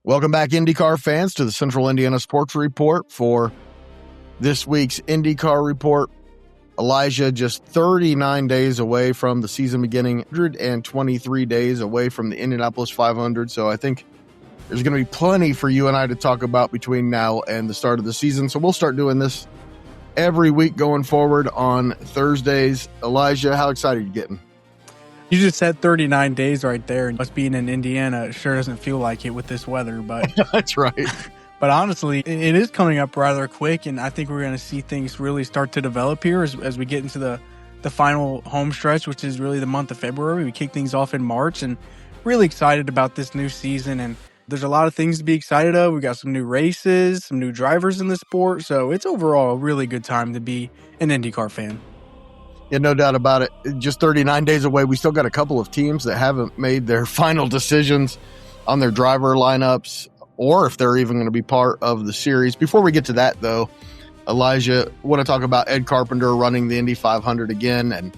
Welcome back, IndyCar fans, to the Central Indiana Sports Report for this week's IndyCar Report. Elijah, just 39 days away from the season beginning, 123 days away from the Indianapolis 500. So I think there's going to be plenty for you and I to talk about between now and the start of the season. So we'll start doing this every week going forward on Thursdays. Elijah, how excited are you getting? You just said 39 days right there. Us being in Indiana, it sure doesn't feel like it with this weather, but That's right. But honestly, it is coming up rather quick, and I think we're going to see things really start to develop here as we get into the final home stretch, which is really the month of February. We kick things off in March, and really excited about this new season, and there's a lot of things to be excited of. We got some new races, some new drivers in the sport, so it's overall a really good time to be an IndyCar fan. Yeah, no doubt about it. Just 39 days away. We still got a couple of teams that haven't made their final decisions on their driver lineups, or if they're even going to be part of the series. Before we get to that, though, Elijah, I want to talk about Ed Carpenter running the Indy 500 again. And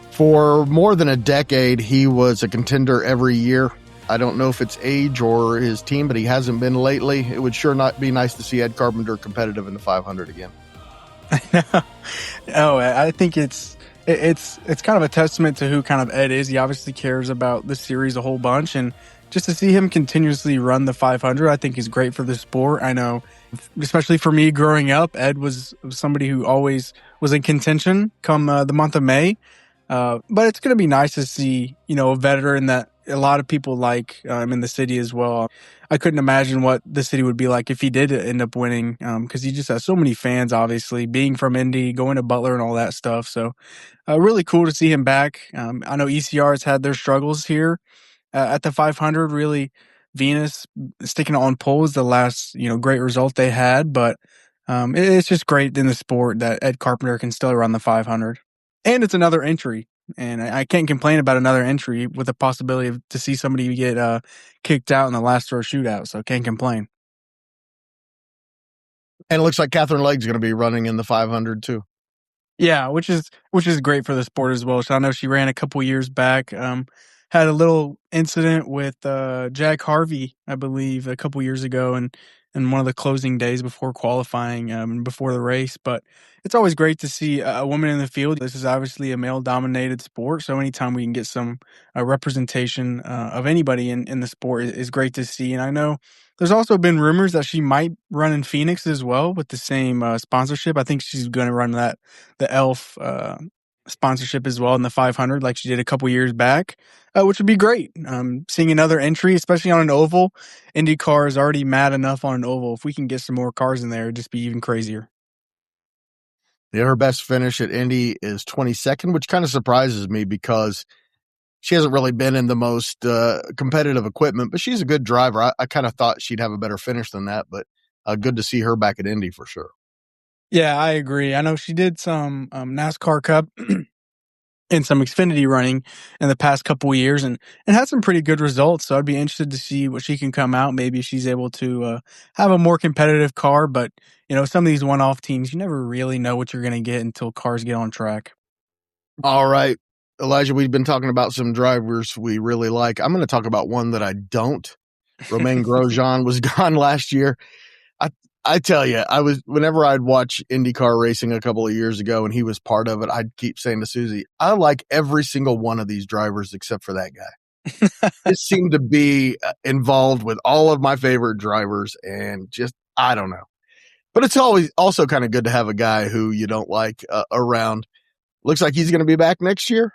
for more than a decade, he was a contender every year. I don't know if it's age or his team, but he hasn't been lately. It would sure not be nice to see Ed Carpenter competitive in the 500 again. Oh, I think it's kind of a testament to who kind of Ed is. He obviously cares about the series a whole bunch, and just to see him continuously run the 500, I think is great for the sport. I know, especially for me growing up, Ed was somebody who always was in contention come the month of May. But it's going to be nice to see, a veteran that a lot of people like in the city as well. I couldn't imagine what the city would be like if he did end up winning, because he just has so many fans, obviously, being from Indy, going to Butler and all that stuff. So really cool to see him back. I know ECR has had their struggles here at the 500. Really, Venus sticking on pole is the last, great result they had. But it's just great in the sport that Ed Carpenter can still run the 500. And it's another entry. And I can't complain about another entry with the possibility to see somebody get kicked out in the last throw shootout. So can't complain. And it looks like Katherine Legge is going to be running in the 500 too. Yeah, which is great for the sport as well. So I know she ran a couple years back. Had a little incident with Jack Harvey, I believe, a couple years ago, and one of the closing days before qualifying, before the race. But it's always great to see a woman in the field. This is obviously a male-dominated sport, so anytime we can get some representation of anybody in the sport is great to see. And I know there's also been rumors that she might run in Phoenix as well with the same sponsorship. I think she's going to run the Elf sponsorship as well in the 500 like she did a couple years back, which would be great. Seeing another entry, especially on an oval. IndyCar is already mad enough on an oval. If we can get some more cars in there, it'd just be even crazier. Yeah, her best finish at Indy is 22nd, which kind of surprises me because she hasn't really been in the most competitive equipment, but she's a good driver. I kind of thought she'd have a better finish than that, but good to see her back at Indy for sure. Yeah, I agree. I know she did some NASCAR Cup and some Xfinity running in the past couple of years and had some pretty good results. So I'd be interested to see what she can come out. Maybe she's able to have a more competitive car. But, some of these one-off teams, you never really know what you're going to get until cars get on track. All right, Elijah, we've been talking about some drivers we really like. I'm going to talk about one that I don't. Romaine Grosjean was gone last year. I tell you, whenever I'd watch IndyCar racing a couple of years ago and he was part of it, I'd keep saying to Susie, I like every single one of these drivers except for that guy. It seemed to be involved with all of my favorite drivers and just, I don't know. But it's always also kind of good to have a guy who you don't like around. Looks like he's going to be back next year.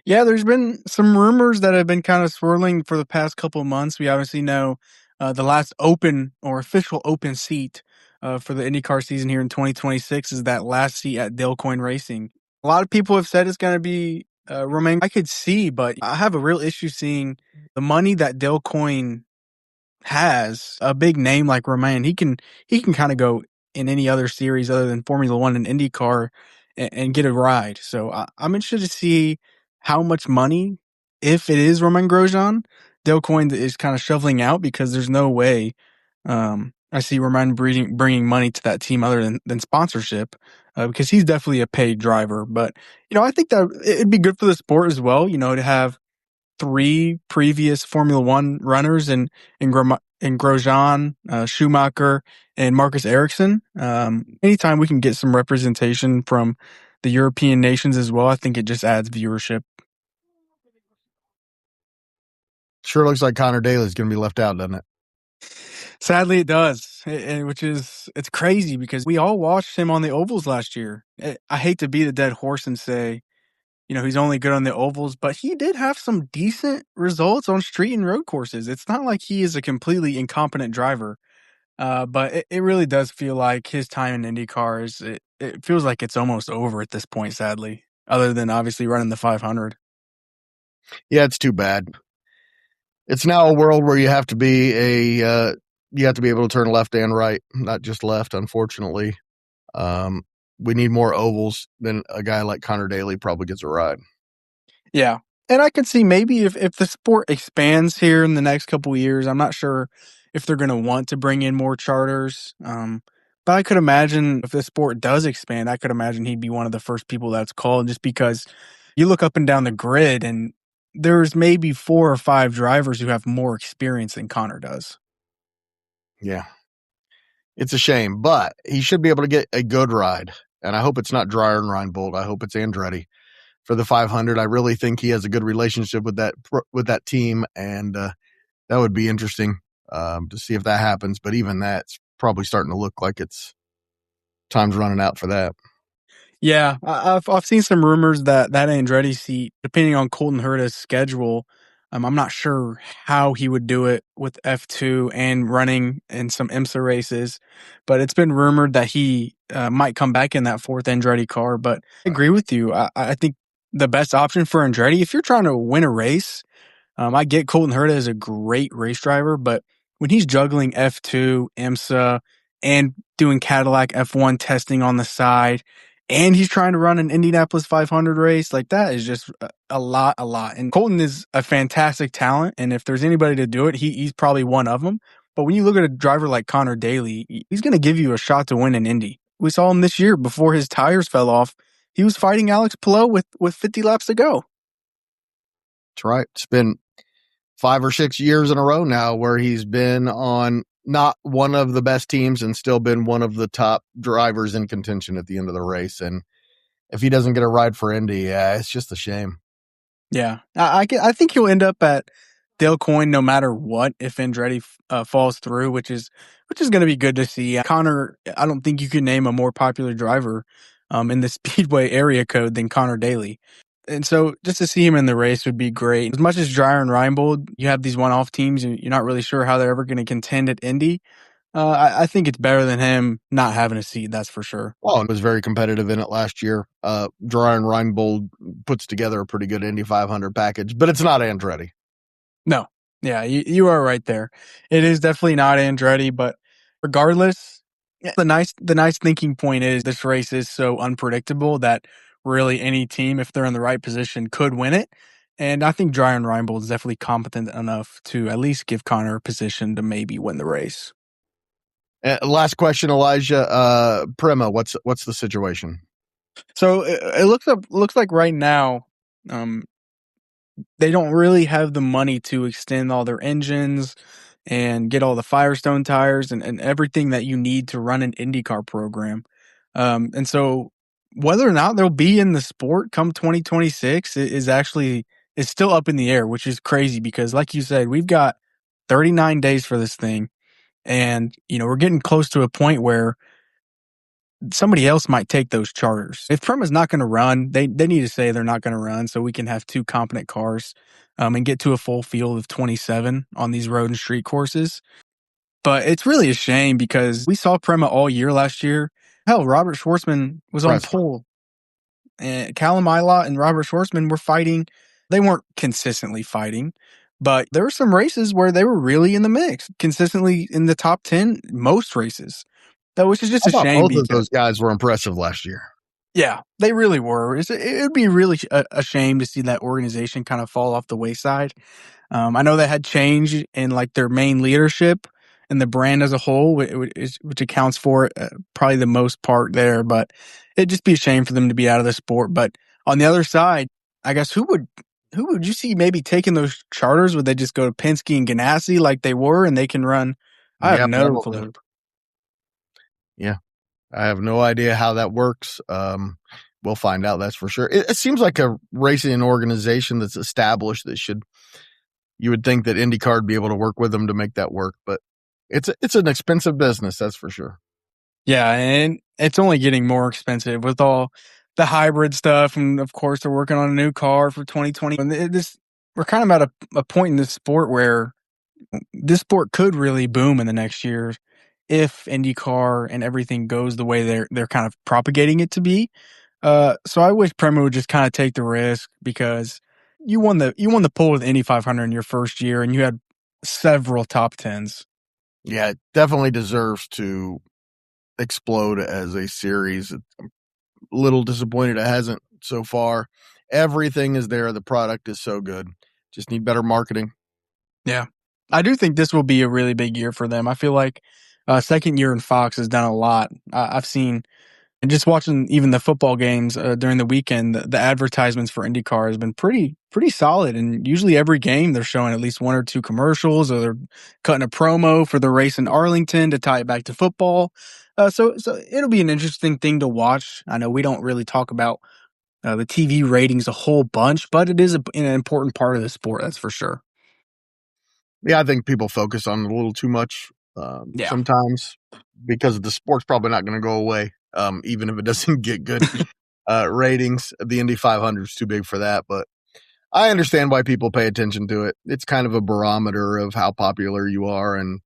Yeah, there's been some rumors that have been kind of swirling for the past couple of months. We obviously know the last open or official open seat for the IndyCar season here in 2026 is that last seat at Coyne Racing. A lot of people have said it's going to be Romaine. I could see, but I have a real issue seeing the money that Coyne has. A big name like Romaine, he can kind of go in any other series other than Formula One and IndyCar and get a ride. So I'm interested to see how much money, if it is Romaine Grosjean, Coyne is kind of shoveling out, because there's no way I see Romaine bringing money to that team other than sponsorship, because he's definitely a paid driver. But, I think that it'd be good for the sport as well, to have 3 previous Formula One runners in Grosjean, Schumacher, and Marcus Ericsson. Anytime we can get some representation from the European nations as well, I think it just adds viewership. Sure looks like Conor Daly is going to be left out, doesn't it? Sadly, it does, it's crazy because we all watched him on the ovals last year. I hate to beat a dead horse and say, he's only good on the ovals, but he did have some decent results on street and road courses. It's not like he is a completely incompetent driver, but it really does feel like his time in IndyCar it feels like it's almost over at this point, sadly, other than obviously running the 500. Yeah, it's too bad. It's now a world where you have to be able to turn left and right, not just left, unfortunately. We need more ovals. Then a guy like Conor Daly probably gets a ride. Yeah. And I can see maybe if the sport expands here in the next couple of years, I'm not sure if they're going to want to bring in more charters. But I could imagine if the sport does expand, I could imagine he'd be one of the first people that's called, just because you look up and down the grid and there's maybe 4 or 5 drivers who have more experience than Conor does. Yeah. It's a shame, but he should be able to get a good ride. And I hope it's not Dreyer and Reinbold. I hope it's Andretti for the 500. I really think he has a good relationship with that team, and that would be interesting to see if that happens. But even that's probably starting to look like it's time's running out for that. Yeah, I've seen some rumors that Andretti seat, depending on Colton Herta's schedule, I'm not sure how he would do it with F2 and running in some IMSA races, but it's been rumored that he might come back in that 4th Andretti car. But I agree with you. I think the best option for Andretti, if you're trying to win a race, I get Colton Herta is a great race driver, but when he's juggling F2, IMSA, and doing Cadillac F1 testing on the side, and he's trying to run an Indianapolis 500 race, like that is just a lot. And Colton is a fantastic talent, and if there's anybody to do it, he's probably one of them. But when you look at a driver like Conor Daly, he's going to give you a shot to win an Indy. We saw him this year before his tires fell off. He was fighting Alex Palou with 50 laps to go. That's right. It's been 5 or 6 years in a row now where he's been on not one of the best teams and still been one of the top drivers in contention at the end of the race. And if he doesn't get a ride for Indy, yeah, it's just a shame. Yeah, I think he'll end up at Dale Coyne no matter what if Andretti falls through, which is going to be good to see. Conor, I don't think you can name a more popular driver in the Speedway area code than Conor Daly. And so just to see him in the race would be great. As much as Dreyer and Reinbold, you have these one-off teams and you're not really sure how they're ever going to contend at Indy. I think it's better than him not having a seat, that's for sure. Well, it was very competitive in it last year. Dreyer and Reinbold puts together a pretty good Indy 500 package, but it's not Andretti. No. Yeah, you are right there. It is definitely not Andretti, but regardless, the nice thinking point is this race is so unpredictable that really any team, if they're in the right position, could win it. And I think Dreyer and Reinbold is definitely competent enough to at least give Conor a position to maybe win the race. Last question, Elijah. Prema, what's the situation? So it looks like right now, they don't really have the money to extend all their engines and get all the Firestone tires and everything that you need to run an IndyCar program. And so whether or not they'll be in the sport come 2026 is still up in the air, which is crazy because like you said, we've got 39 days for this thing. And, we're getting close to a point where somebody else might take those charters. If Prema's not going to run, they need to say they're not going to run so we can have 2 competent cars and get to a full field of 27 on these road and street courses. But it's really a shame because we saw Prema all year last year. Hell, Robert Schwartzman was on pole. And Callum Ilott and Robert Schwartzman were fighting. They weren't consistently fighting, but there were some races where they were really in the mix, consistently in the top 10 most races. Which is just a shame. Both of those guys were impressive last year. Yeah, they really were. It would be really a shame to see that organization kind of fall off the wayside. I know they had change in like their main leadership and the brand as a whole, which accounts for probably the most part there. But it'd just be a shame for them to be out of the sport. But on the other side, I guess who would who would you see maybe taking those charters? Would they just go to Penske and Ganassi like they were, and they can run? I have Yeah, no probably. clue. Yeah, I have no idea how that works. We'll find out, that's for sure. It seems like a racing organization that's established that you would think that IndyCar would be able to work with them to make that work, but it's an expensive business, that's for sure. Yeah, and it's only getting more expensive with all the hybrid stuff, and of course they're working on a new car for 2020. And we're kind of at a point in this sport where this sport could really boom in the next years if IndyCar and everything goes the way they're kind of propagating it to be. So I wish Prema would just kind of take the risk, because you won the pole with Indy 500 in your first year, and you had several top tens. Yeah, it definitely deserves to explode as a series. I'm a little disappointed it hasn't so far. Everything is there. The product is so good. Just need better marketing. Yeah, I do think this will be a really big year for them. I feel like second year in Fox has done a lot. I've seen, and just watching even the football games during the weekend, the advertisements for IndyCar has been pretty solid. And usually every game they're showing at least one or two commercials, or they're cutting a promo for the race in Arlington to tie it back to football. So it'll be an interesting thing to watch. I know we don't really talk about the TV ratings a whole bunch, but it is an important part of the sport, that's for sure. Yeah, I think people focus on it a little too much Yeah. sometimes, because the sport's probably not going to go away, even if it doesn't get good ratings. The Indy 500 is too big for that, but I understand why people pay attention to it. It's kind of a barometer of how popular you are. And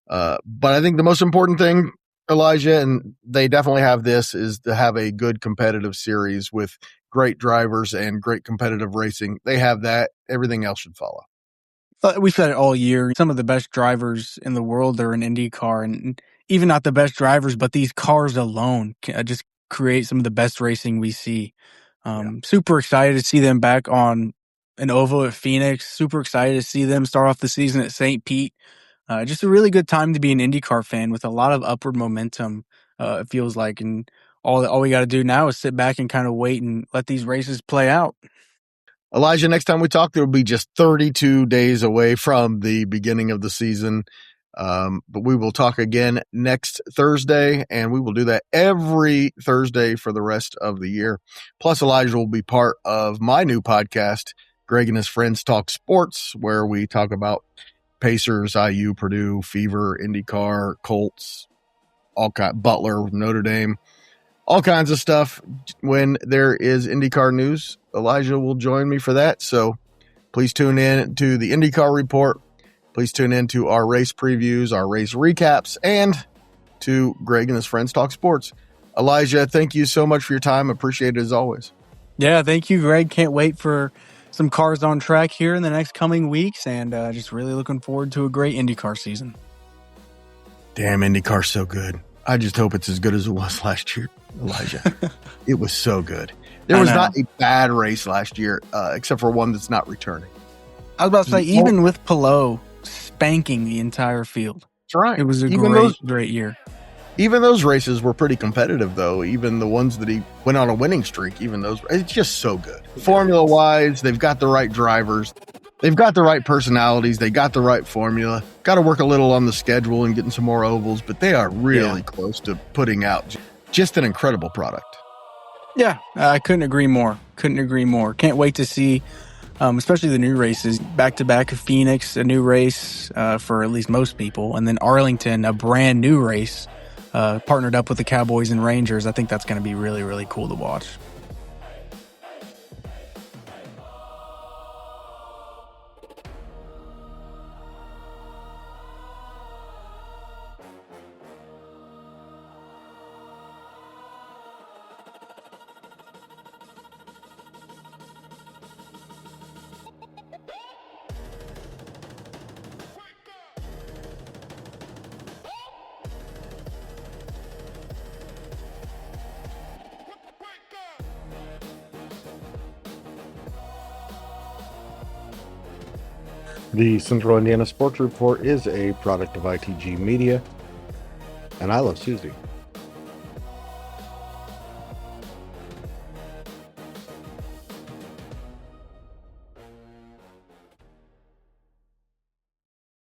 but I think the most important thing, Elijah, and they definitely have this, is to have a good competitive series with great drivers and great competitive racing. They have that. Everything else should follow. We've said it all year. Some of the best drivers in the world are in IndyCar, and even not the best drivers, but these cars alone can just create some of the best racing we see. Yeah. Super excited to see them back on an oval at Phoenix. Super excited to see them start off the season at St. Pete. Just a really good time to be an IndyCar fan with a lot of upward momentum. It feels like, and all we got to do now is sit back and kind of wait and let these races play out. Elijah, next time we talk, there will be just 32 days away from the beginning of the season. But we will talk again next Thursday, and we will do that every Thursday for the rest of the year. Plus, Elijah will be part of my new podcast, Greg and His Friends Talk Sports, where we talk about Pacers, IU, Purdue, Fever, IndyCar, Colts, Butler, Notre Dame, all kinds of stuff. When there is IndyCar news, Elijah will join me for that. So please tune in to the IndyCar Report. Please tune in to our race previews, our race recaps, and to Greg and His Friends Talk Sports. Elijah, thank you so much for your time. Appreciate it as always. Yeah, thank you, Greg. Can't wait for some cars on track here in the next coming weeks, and just really looking forward to a great IndyCar season. Damn, IndyCar's so good. I just hope it's as good as it was last year, Elijah. It was so good. There was not a bad race last year, except for one that's not returning. I was about to say, even with Palou spanking the entire field. That's right. It was a great year. Even those races were pretty competitive, though. Even the ones that he went on a winning streak, even those, it's just so good. Formula-wise, they've got the right drivers. They've got the right personalities. They got the right formula. Got to work a little on the schedule and getting some more ovals, but they are really close to putting out just an incredible product. Yeah, I couldn't agree more. Can't wait to see, especially the new races, back-to-back of Phoenix, a new race for at least most people, and then Arlington, a brand new race, partnered up with the Cowboys and Rangers. I think that's going to be really, really cool to watch. The Central Indiana Sports Report is a product of ITG Media, and I love Susie.